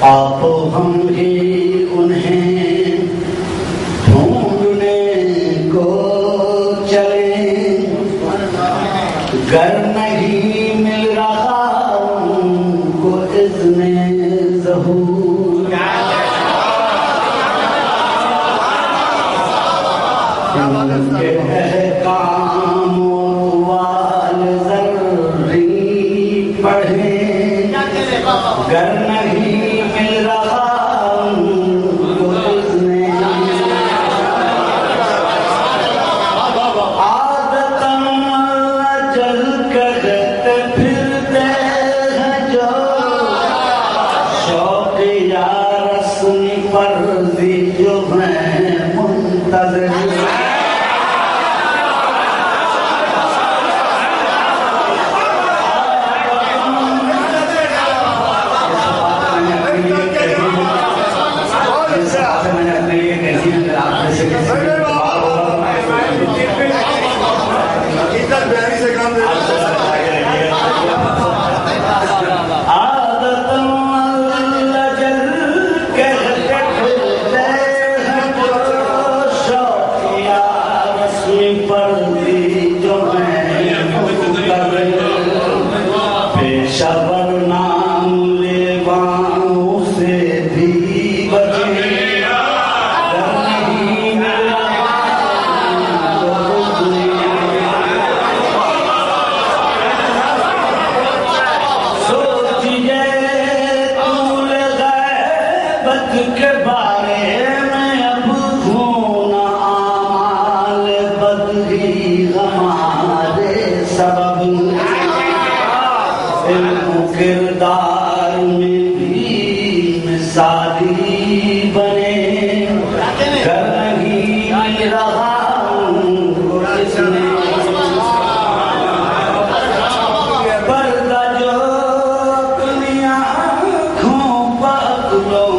آپ ہم ہی انہیں ڈھونڈنے کو چلے، گر نہیں مل رہا ان کو اذن ظہور، ان کے احکام والذری پڑھیں، گر نہیں مل رہا ان کو اذن، عادتاً جل کرتے پھرتے ہیں جو شوق یا رسم فرضی جو ہیں منتظر، کے بارے میں اب خون اعمال بدری ہمارے سبب، علم و کردار میں بھی مثالی بنے، گر نہیں مل رہا ان کو اس نے، پردہ جو دنیا آنکھوں پکڑوں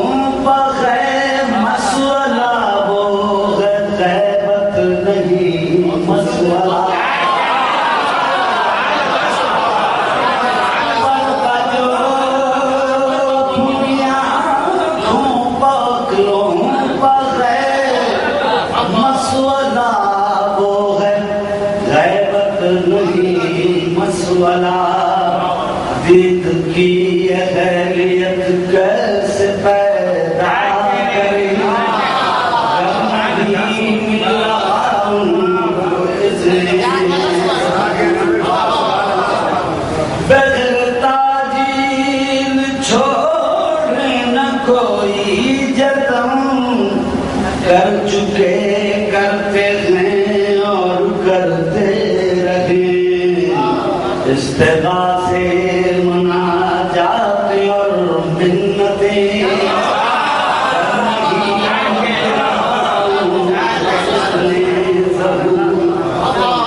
دید کی یہ خیریت کیسے پیدا کریں، گر نہیں مل رہا ان کو اذن، بغیر تاجیل چھوڑے نہ کوئی جتن، کر چکے کرتے ہیں اور کرتے رہیں، استغاثے مناجات اور منتیں،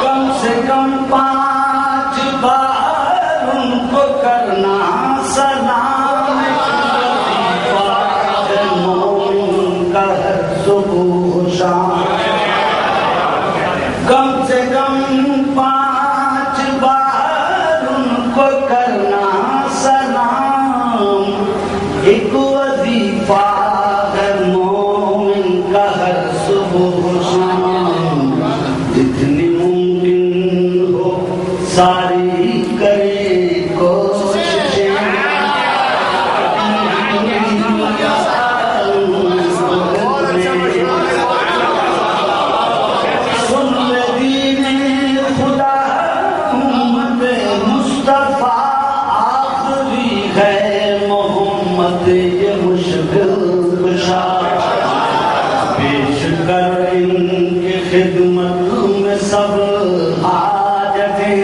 کم سے کم 5 بار ان کو کرنا سلام، مومن کا ہر صبح شام، کم سے کم 5 بار ان کو کرنا سلام، ایک وظیفہ ہے مومن کا ہر صبح شام، جتنی ممکن ہو ساری کرے کوششیں، سن لے دین خدا امت مصطفیٰ آخری ہے محمد یہ مشکل کشا، پیش کر ان کی خدمت میں سب حاجتیں،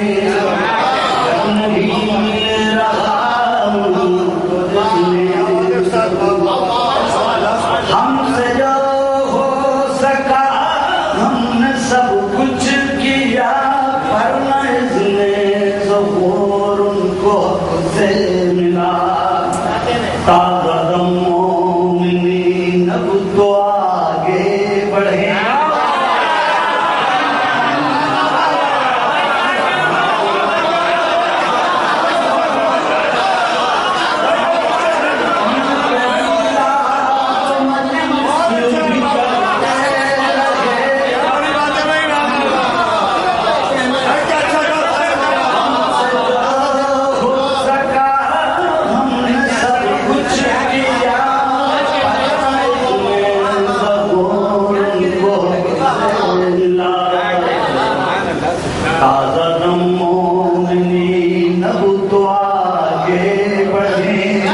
تازہ دم مومنین اب تو آگے بڑھیں.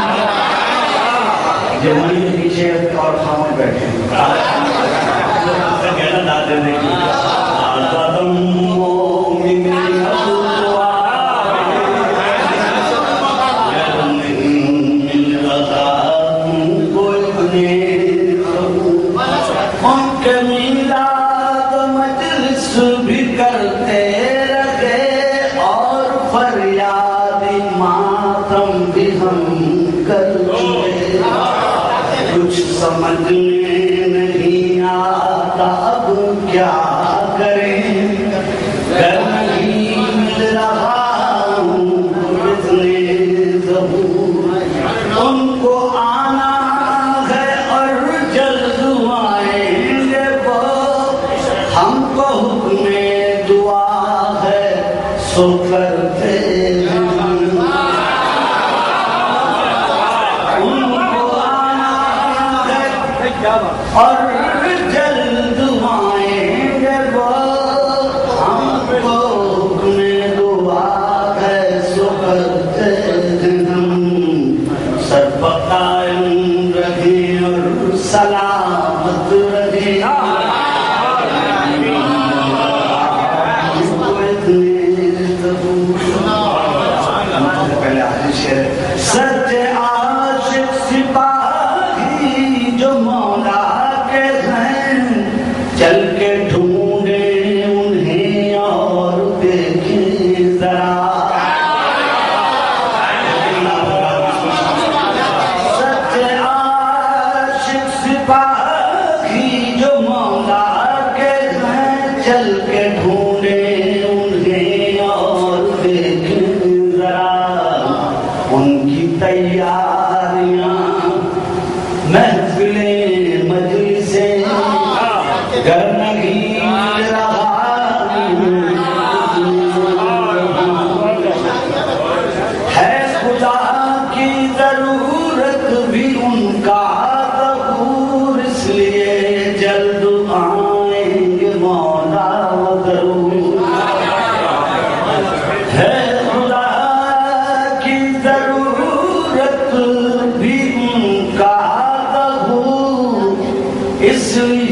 یہ منی کے پیچھے اور سامنے بیٹھے کہنا دادے دیکھیں. تازہ دم مومنین اب تو آگے بڑھیں. رضا کو ابنے ان کے میلاد مجلس بھی کرتے رہے اور فریاد ماتم بھی ہم کرتے. کچھ سمجھ میں نہیں آتا اب کیا کریں. گھر نہیں مل رہا ہوں اتنے ظہور. ان کو آنا ہے اور جلد آئیں گے وہ. ہم کو حکم دعا ہے سو کرتے ہیں. ان کو آنا ہے اور جلد آئیں گے وہ. ہم کو حکم دعا ہے سو کرتے ہیں. ہم سر قائم رہیں اور سلامت رہیں. سچے عاشق سپاہی جو مولا کے ہیں چل کے ڈھونڈیں انہیں اور دیکھیں ذرا. سچے عاشق سپاہی جو مولا کے ہیں چل کے ڈھونڈیں انہیں اور دیکھیں ذرا. ان کی تیاریاں محفلیں مجلسیں گھر نہیں رہا ہے. خدا کی ضرورت بھی ان کا ظہور. اس لیے جلد آئیں گے مولا ضرور. ہے ضرورت بھی ان کا ظہور. اس لیے